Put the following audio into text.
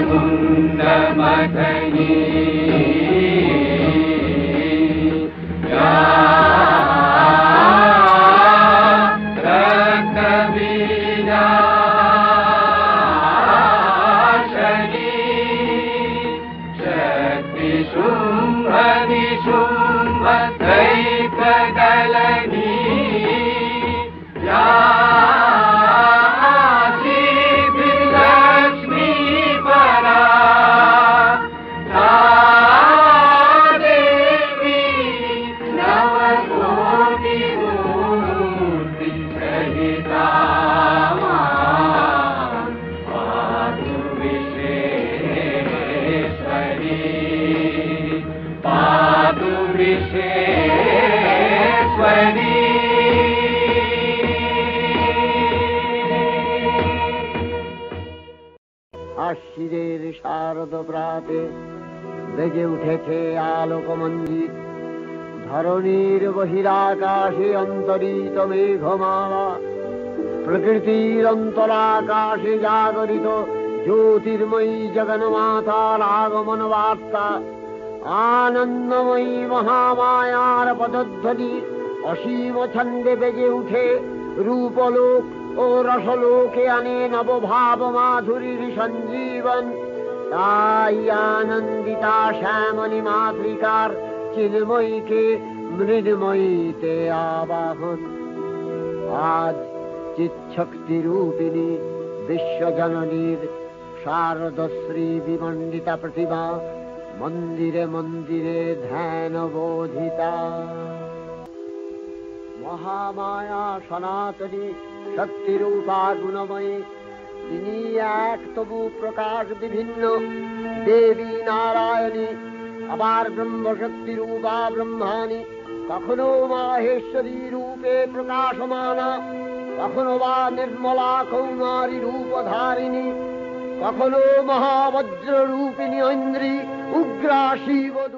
मुण्डमथनी আশ্বিরের শারদ প্রাতে বেজে উঠেছে আলোক মঞ্জিত, ধরণীর বহিরাকাশে অন্তরিত মেঘমালা, প্রকৃতির অন্তরাকাশে জাগরিত জ্যোতির্ময়ী জগন্মাতার আগমন বার্তা, আনন্দময়ী মহামায়ার পদধ্বনি অসীম ছন্দে বেজে উঠে রূপলোক ও রসলোকে আনে নবভাব মাধুরীর সঞ্জীবন। তাই আনন্দিতা শ্যামলী মাতৃকার চিন্ময়ীকে মৃন্ময়ীতে আবাহন। আজ চিৎশক্তি রূপিণী বিশ্বজননীর শারদশ্রী বিমণ্ডিতা প্রতিমা মন্দিরে মন্দিরে ধ্যান বোধিতা। মহামায়া সনাতনী শক্তিরূপা গুণময়ী, তিনি এক তবু প্রকাশ বিভিন্ন দেবী নারায়ণী, আবার ব্রহ্মশক্তি রূপা ব্রহ্মাণী, কখনো মাহেশ্বরী রূপে প্রকাশমানা, কখনো বা নির্মলা কৌমারী রূপধারিণী, কখনো মহাবজ্র রূপিণী ঐন্দ্রী উগ্রা শিবদূত।